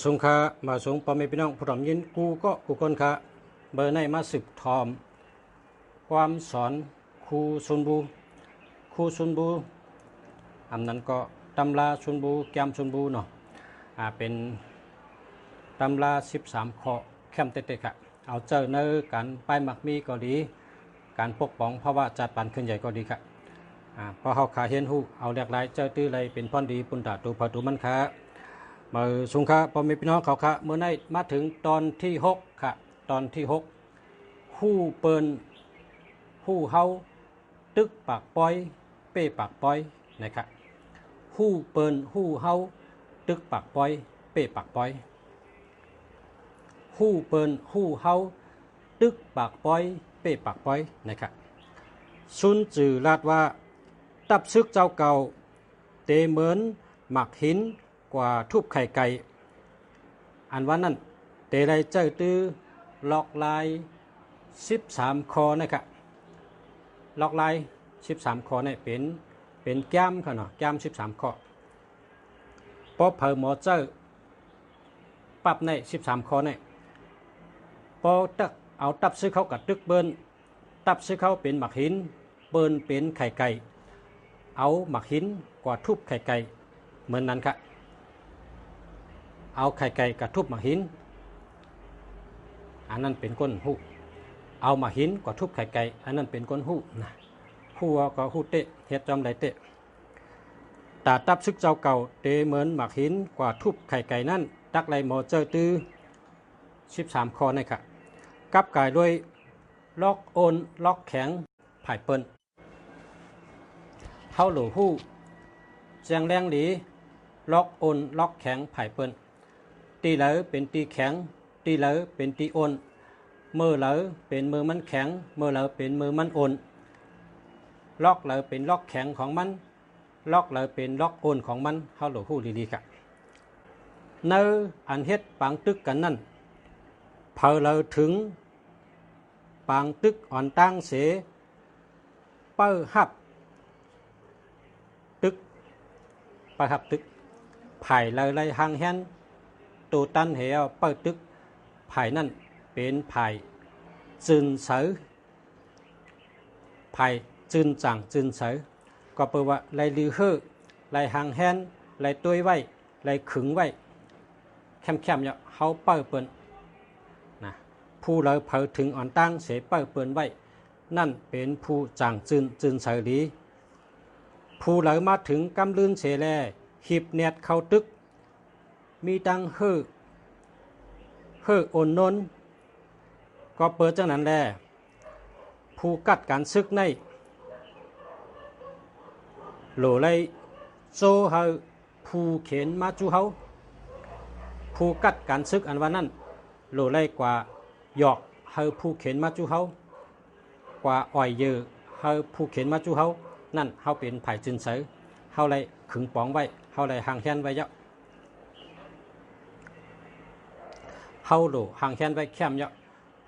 สงค่ะมาสงพ่อแม่พี่น้องผู้ร่วมยินกูก็กูคนค่ะเบอร์ในมาสืบทอมความสอนครูซุนบูอันนั้นก็ตำราซุนบูแกมซุนบูเนาะเป็นตำรา13ข้อแคมเต็ดๆค่ะเอาเจอในการไปหมักมีก็ดีการปกป้องภาวะจัดปันขึ้นใหญ่ก็ดีค่ะพอเขาขาเห็นหูเอาเรียกไรเจอตื้อไรเป็นพรดีปุณตาตูพาตูมันค่ะมาสุงค่ะพอมีพี่น้องเขาค่ะเมื่อในมาถึงตอนที่6ค่ะตอนที่6คู่เปิลคู่เฮาตึกปากปอยเป้ปากปอยนะครับคู่เปิลคู่เฮาตึกปากปอยเป้ปากปอยคู่เปิลคู่เฮาตึกปากปอยเป้ปากปอยนะครับซุนจือลาดว่าตับซึกเจ้าเก่าเตเหมือนหมักหินกว่าทุบไข่ไก่อันวันนั้นเตได้เจ้าตื้อล็อกลาย13คอนะครับล็อกลาย13คอเนี่ยเป็นแก้มค่ะเนาะแก้ม13คอพอเผอหมอเจ้าปรับใน13คอเนี่ยพอตักเอาตับซื้อเขากับตึกเบิ้นตับซื้อเขาเป็นหมักหินเบิ้นเป็นไข่ไก่เอาหมักหินกว่าทุบไข่ไก่เหมือนนั้นค่ะเอาไข่ไก่กับทุบหมักหินอันนั้นเป็นก้นหูเอาหมักหินกว่าทุบไข่ไก่อันนั้นเป็นก้นหูนะหูก็หูเตะเฮ็ดจอมไดเตะตาตับซึกเจ้าเก่าเตเหมือนหมักหินกว่าทุบไข่ไก่นั่นตักไรหมอเจอตื้อ13คอนี่ค่ะกับกายด้วยล็อกโอนล็อกแข็งผายเปิ้นเฮาหลูหู้แจงแรงหลีล็อกโอนล็อกแข็งผายเปิ้นตีเหลอเป็นตีแข็งตีเหลอเป็นตีโอนมือเหลอเป็นมือมันแข็งมือเหลอเป็นมือมันโอนล็อกเหลอเป็นล็อกแข็งของมันล็อกเหลอเป็นล็อกโอนของมันเฮาหลูหู้ดีๆค่ะเนออันเฮ็ดปังตึกกันนั่นเผาเหลอถึงปังตึกอ่อนตั้งเสเป้อหับตึกปะหับตึกไผ่เลยเลยหางแฮนตูตันเหวเปิดตึกไผ่นั่นเป็นไผ่จืนเสือไผ่จืนจังจืนเสือก็แปลว่าเลยลือเฮอเลยหางแฮนเลยตัวไว้เลยขึงไว้แคมๆเนี่ยเขาเปิดเปิ้นนะผู้เลยเผาถึงอ่อนตั้งเสเปิดเปิ้นไว้นั่นเป็นผู้จังจืนเสือดีผู้เหลอมาถึงกำลื่นเสแลหิบเน็ตเข้าตึกมีตังเฮ่อโอนนนก็เปิดจังนั้นแลผู้กัดการซึกในโหลไลโซเฮาผู้เข็นมาจูเฮาผู้กัดการซึกอันว่านั้นโหลไลกว่าหยอกเฮาผู้เข็นมาจูเฮากว่าอ่อยเยอเฮาผู้เข็นมาจูเฮานั่นเฮาเป็นไผ่จืนเสือเฮาไลขึงปองไว้เฮาไลหางแฮนไว้เยอะเฮาโหลหางแฮนไว้แคมเยอะ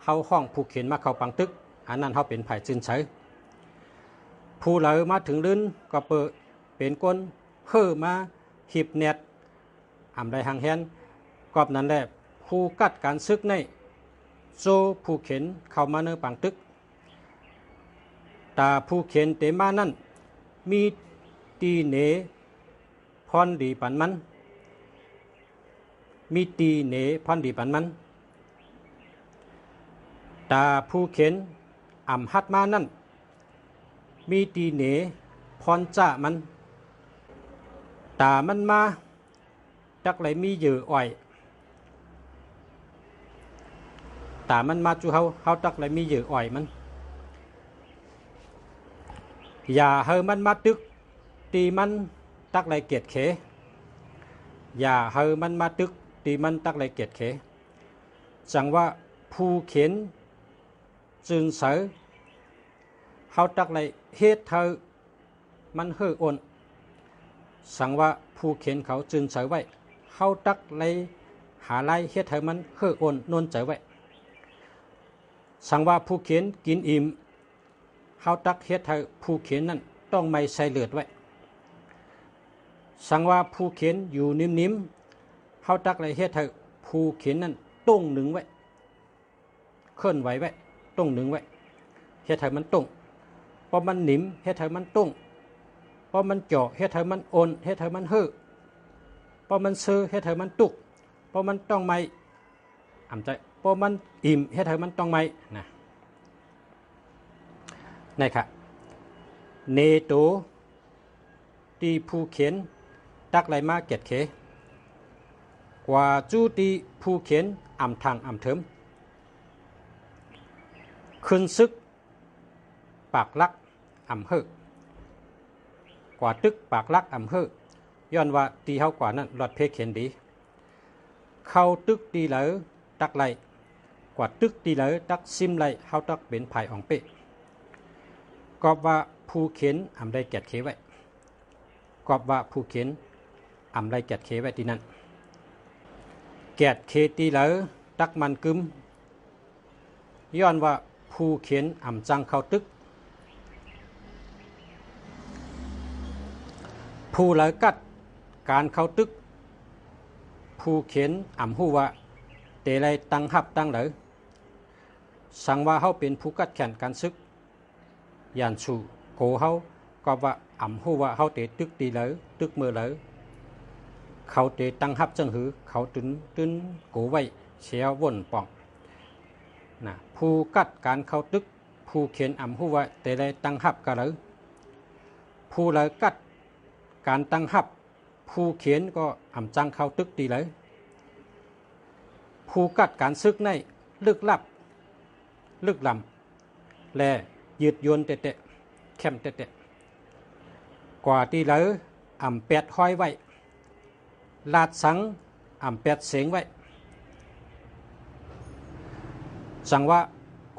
เฮาห้องผู้เข็นมาเข้าปังตึกอันนั้นเฮาเป็นไผ่จืนเสือผู้เหลอมาถึงลื่นก็เปิดเป็นก้นเฮ่อมาหิบเน็ตอ่ำไดหางแฮนกอบนั้นแหละผู้กัดการซึกในโซผู้เข็นเข้ามาเนื้อปังตึกตาผู้เข็นเตมานั่นมีตีเนพรดีปันมันมีตีเนพรดีปันมันตาผู้เข็นอ่ำฮัดมานั่นมีตีเนพรจ่ามันตามันมาจักไหลมีเยอะอ่อยตามันมาจูเฮาจักไหลมีเยอะอ่อยมันอย่าเฮอมันมาตึกตีมันตักไหลเกียดเขอย่าเฮอมันมาตึกตีมันตักไหลเกียดเขจังว่าผู้เข็นจืนเสือเฮาตักไหลเฮ็ดเธอมันเฮ่อโอนสั่งว่าผู้เข็นเขาจืนเสือไว้เฮาตักไหลหาไล่เฮ็ดเธอมันเฮ่อโอนนนเจอไว้สั่งว่าผู้เข็นกินอิ่มเฮาตักเฮ็ดเธอผู้เข็นนั่นต้องไม่ใส่เลือดไว้สั่งว่าผู้เข็นอยู่นิ่มๆเฮาตักไหลเฮ็ดเธอ ผู้เขียนนั้นต้งหนึ่งไว้เคลื่อนไหวไว้ต้งหนึ่งไว้เฮ็ดให้มันต้งพอมันหนิมเฮ็ดให้มันต้งพอมันเจาะเฮ็ดให้มันโอนเฮ็ดให้มันเฮ่อพอมันซื้อเฮ็ดให้มันตุกพอมันต้องไม่ใจพอมันอิ่มเฮ็ดให้มันต้องไม่นะนี่ค่ะเนโตตีผู้เขียนตักไหลมาเก็ดเขกว่าจูตีผู้เขียนทางเถิมขึ้นซึกปากลักเฮ่อกว่าตึกปากลักเฮ่อย้อนว่าตีเฮากว่านั้นรอดเพเขียนดีเข้าตึกตีเหลอตักไหลกว่าตึกตีเหลอตักซิมไหลเฮาตักเป็นภายของเป๊ะกอบว่าผู้เขียนได้เก็ดเขไว้กอบว่าผู้เขียนได้เก็ดเขไว้ที่นั่นแกดเคตีเหลอตักมันกึมย้อนว่าผู้เขียนจังเข้าตึกผู้เหลอกัดการเข้าตึกผู้เขียนฮู้ว่าเตไลตั้งหับตั้งเหลอสั่งว่าเฮาเป็นผู้กัดแข่นการซึกยานสู่โกเฮาก็ว่าฮู้ว่าเฮาเตตึกตีเหลอตึกมือเหลอเขาเตตั้งหับจังหือเขาตึนโกไว้เสียวนป่องนะผู้กัดการเข้าตึกผู้เขียนฮู้ว่าเตไลตั้งหับกะเหลอผู้เหลอกัดการตั้งหับผู้เขียนก็จังเข้าตึกตีเหลอผู้กัดการซึกในลึกลับลึกลำและยืดยนเตะเข้มเตะกว่าตีเหลอแปดห้อยไว้ลาดสังแปดเสียงไว้สั่งว่า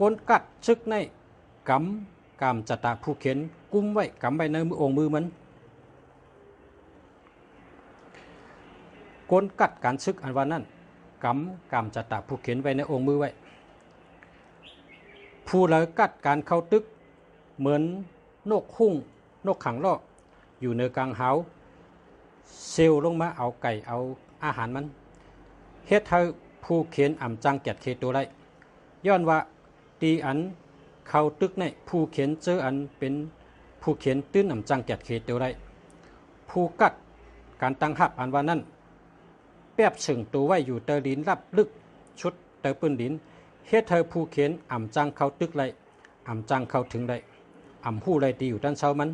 ก้นกัดซึกในกำจัตตาผู้เขียนกุมไว้กำไว้ในมือองค์มือมันก้นกัดการซึกอันว่านั้นกำจัตตาผู้เขียนไว้ในองค์มือไว้ผู้เหลอกัดการเข้าตึกเหมือนนกหุ่งนกขังล่ออยู่ในกลางหาวเซลลงมาเอาไก่เอาอาหารมันเฮ็ดให้ผู้เขียนจังแกดเคตัวไรย้อนว่าตีอันเข้าตึกในผู้เขียนเจออันเป็นผู้เขียนตื้นจังแกดเคตัวไรผู้กัดการตั้งหับอันว่านั้นแป๊บสึงตัวไว้อยู่เตอดินรับลึกชุดเตอปืนดินเฮ็ดให้ผู้เขียนจังเข้าตึกไรจังเข้าถึงไรหู้ไรตีอยู่ด้านเช้ามัน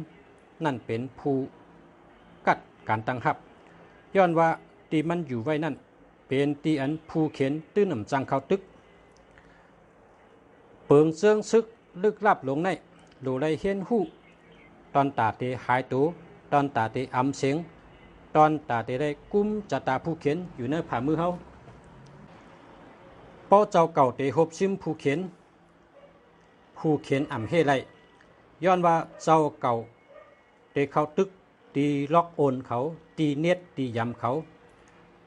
นั่นเป็นผู้กัดการตั้งหับย้อนว่าตีมันอยู่ไว้นั่นเป็นตีอันผู้เขียนตื้นจังเข้าตึกเปิงเสื่องซึกลึกลับลงในโลไรเฮียนหู้ตอนตาเตหายตัวตอนตาเตเสียงตอนตาเตได้กุ้มจัตตาผู้เขียนอยู่ในผ่ามือเฮาป้อเจ้าเก่าเตหบซิมผู้เขียนเฮไรย้อนว่าเจ้าเก่าเตเข้าตึกตีล็อกโอนเขาตีเน็ตตียำเขา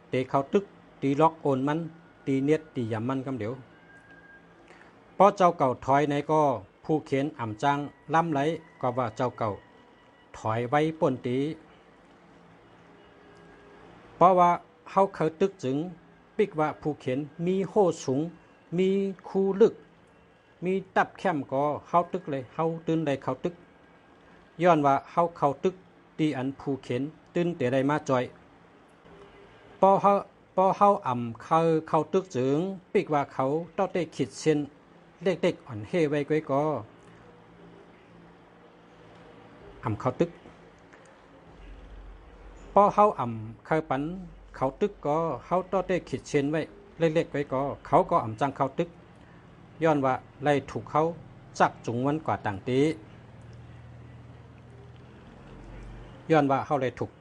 เตเข้าตึกตีล็อกโอนมันตีเน็ตตียำมันกำเดียวเพราะเจ้าเก่าถอยในก็ผู้เขียนจังล้ำไหลก็ว่าเจ้าเก่าถอยไว้ป่นตีเพราะว่าเฮาเข้าตึกจึงปิกว่าผู้เขียนมีโหสูงมีคูลึกมีตับแคมก็เข้าตึกเลยเฮาตื่นได้เข้าตึกย้อนว่าเฮาเข้าตึกตีอันผู้เขียนตื่นแต่ได้มาจอยพอเฮาเข้าตึกจึงปิกว่าเขาต้องได้ขีดเส้นเด็กๆอ่อนเฮไว้ก้อยก็เข้าตึกพอเฮาเข้าปันเขาตึกก็เขาต้องได้ขีดเส้นไว้เล็กๆไว้ก็เขาก็จังเข้าตึกย้อนว่าไล่ถูกเขาจักจุงวันกว่าต่างตีย้อนว่าเขาเลยถูก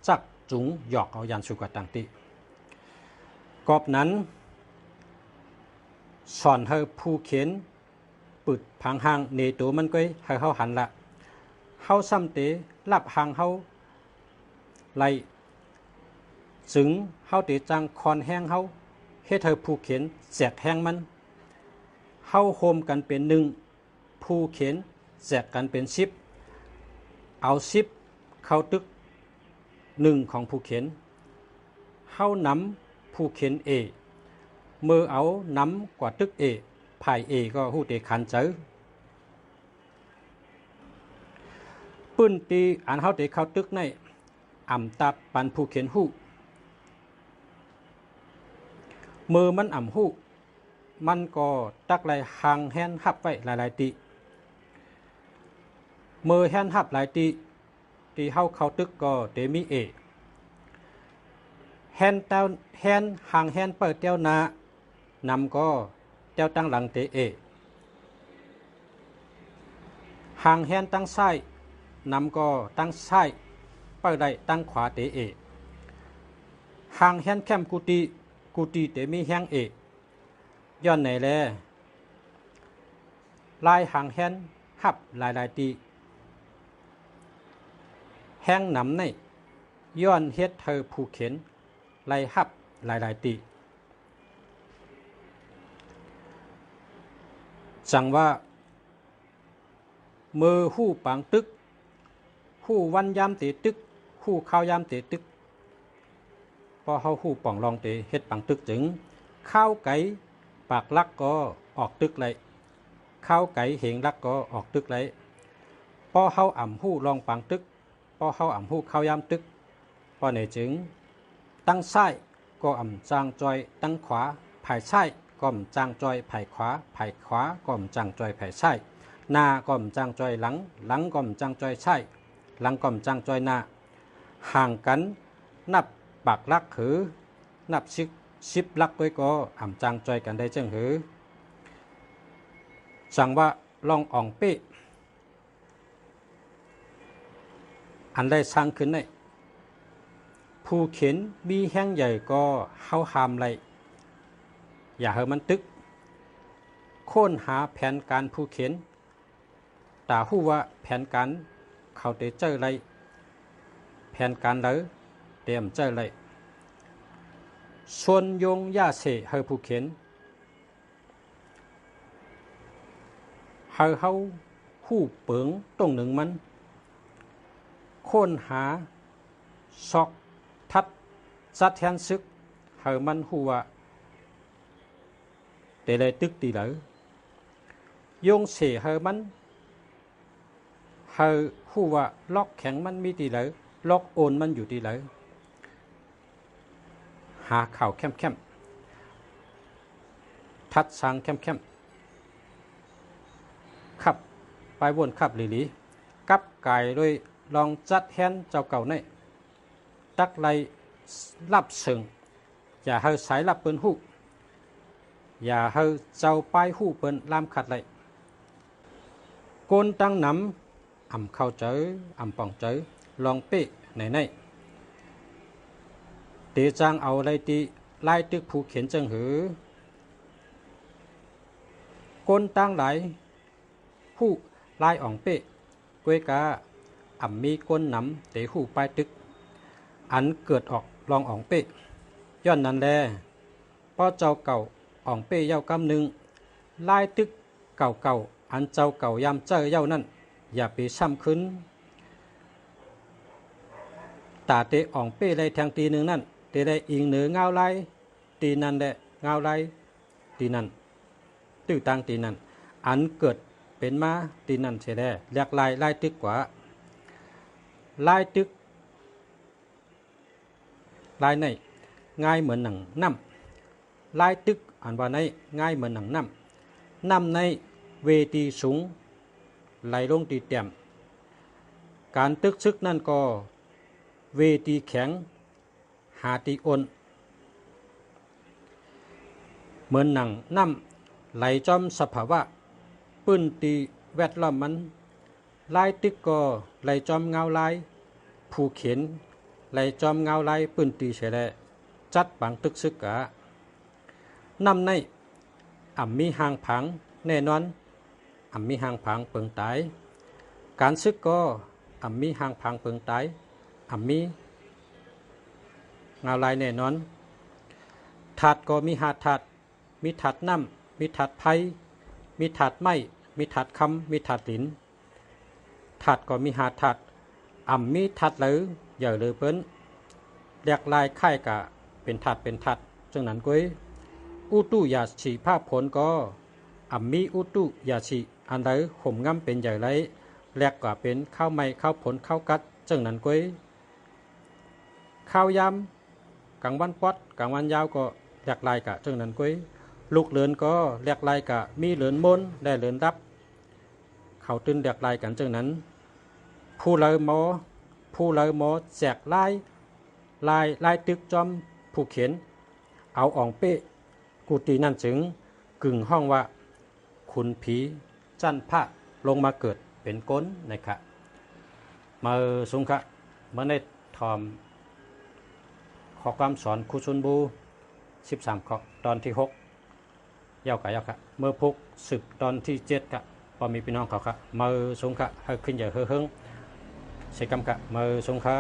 จักจุงหยอกเอายันสุกว่าต่างตีกอบนั้นสอนให้ผู้เขียนปึดพังหางเนตัวมันก็ให้เขาหันละเขาซ้ำเตรับหางเขาไล่จึงเขาเตจังคอนแห้งเขาเฮ็ดให้ผู้เขียนแสกแห้งมันเข้าโฮมกันเป็นหนึ่งผู้เขียนแสกกันเป็นเอา10เข้าตึกหนึ่งของผู้เขียนเข้านำผ ผู้เข็นเอเมื่อเอาน้ำกว่าตึกเอภายเอก็หูเตขันเจอปื้นตีอันเฮาเตเข้าตึกในอ่ำตับปันผู้เข็นหูมือมันอ่ำหูมันก็ตักไหลหางแฮนหับไว้หลายๆตีมือแฮนหับหลายตีที่เฮาเข้าตึกก็เตมีเอแฮนเต้าแฮนหางแฮนเปิดเต้านานำก็เต้าตั้งหลังเตเอหางแฮนตั้งซ้ายนำก็ตั้งซ้ายเปิดได้ตั้งขวาเตเอหางแฮนแคมกุฏิเตมีแฮงเอย้อนไหนแลลายหางแฮนหับหลายตีแฮงนำในย้อนเฮ็ดเธอผู้เข็นไล่หับหลายตีจังว่ามือหู้ปังตึกหู้วันยามเตตึกหู้ข้าวยามเตตึกพอเฮาหู้ป่องรองเตเฮ็ดปังตึกจึงข้าวไก่ปากลักก็ออกตึกเลยข้าวไก่เหงลักก็ออกตึกเลยพอเฮาอ่ำหู้รองปังตึกพอเฮาอ่ำหู้ข้าวยามตึกพอไหนจึงตั้งซ้ายก็อ่ำจางจอยตั้งขวาภายซ้ายก็อ่ำจางจอยภายขวาภายขวาก็อ่ำจางจอยภายซ้ายหน้าก็อ่ำจางจอยหลังหลังก็อ่ำจางจอยซ้ายหลังก็อ่ำจางจอยหน้าห่างกันนับปากลักหือนับชิบลักไว้ก็อ่ำจางจอยกันได้จังหือสั่งว่าลองอ่องเป้อันได้สร้างขึ้นได้ผู้เข็นมีแห้งใหญ่ก็เฮาหามไรอย่าให้มันตึกโค่นหาแผนการผู้เข็นตาหู้ว่าแผนการเขาเตเจอไรแผนการเลยเตรียมเจอไรส่วนยงย่าเสให้ผู้เข็นให้เฮาหู้เปิงตรงหนึ่งมันโค่นหาซอกทัดซัดแทนซึกให้มันหู้ว่าเตเลยตึกตีเลยยงเสให้มันให้หู้ว่าล็อกแข็งมันมีตีเลยล็อกโอนมันอยู่ตีเลยหาข่าวเข้มทัดสางเข้มขับไปวนขับหลีกับไก่โดยลองจัดแฮนเจ้าเก่าในตักไลรับสึงอย่าให้สายรับเปิ้นหูอย่าให้เจ้าป้ายหูเปิ้นลามขัดไหลโกนตั้งน้ำอ่ำเข้าเจออ่ำป่องเจอลองเป๊ะไหนเตจางเอาไรตีไล่ตึกผู้เขียนจังหือก้นตั้งหลายผู้ไล่อ่องเป๊ะกวยกาอ่ำมีก้นน้ำเตะหูปลายตึกอันเกิดออกลองอ่องเป๊ะย้อนนั้นแลป้อเจ้าเก่าอ่องเป้เย้ากำหนึ่งไล่ตึกเก่าอันเจ้าเก่ายำเจอเย้านั่นอย่าไปซ้ำขึ้นตาเตะอ่องเป้เลยแทงตีหนึ่งนั่นเตะได้อิงเหนือเงาไล่ตีนั่นแหละเงาไล่ตีนั่นตื้อตังตีนั่นอันเกิดเป็นมาตีนั่นเสียได้เรียกไล่ตึกกว่าไล่ตึกไล่ในง่ายเหมือนหนังน้ำไล่ตึกอันว่าในง่ายเหมือนหนังน้ำในเวทีสูงไหลลงตีเต็มการตึกซึกนั่นก็เวทีแข็งหาตีอ่อนเหมือนหนังน้ำไหลจอมสภาวะปื้นตีแวดล้อมมันไล่ตึกก็ไหลจอมเงาลายผู้เขียนไหลจอมเงาลายปื้นตีเฉลจัดบังตึกซึกกะน้ำในอ่ำมีหางผังแน่นอนอ่ำมีหางผังเปิงตายการซึกก็อ่ำมีหางผังเปิงตายอ่ำมีเงาลายแน่นอนถาดก็มีหาดถาดมีถาดน้ำมีถาดไผ่มีถาดไม้มีถาดคำมีถาดหินถาดก็มีหาดถาดอ่ำมีถาดเหลืออย่าเหลือเปิ้นเรียกลายค่ายกะเป็นถาด จังนั้นก้อยอุตุยาชีภาพผลก็อัมมีอุตุยาชีอันใดห่มง่ำเป็นใหญ่ไรแลกกว่าเป็นข้าวไม้ข้าวผลข้าวกัดจังนั้นก้อยข้าวยำกลางวันปอดกลางวันยาวก็แลกลายกะจังนั้นก้อยลูกเลือนก็แลกลายกะมีเลือนมนได้เลือนรับเขาตื่นแลกลายกันจังนั้นผู้เลยหมอแจกลายตึกจอมผู้เขียนเอาอ่องเป๊ะกุฏินั่นจึงกึ่งห้องว่าคุณผีจันพระลงมาเกิดเป็นก้นนะครับมาสุงคะมาในทอมข้อความสอนครูชุนบู13ข้อตอนที่6ยาวค่ะเมื่อพุกศึกตอนที่7ค่ะพอมีพี่น้องเขาค่ะมาสุงคะให้ขึ้นใหญ่เฮิงใช้กำค่ะมาสุงคะ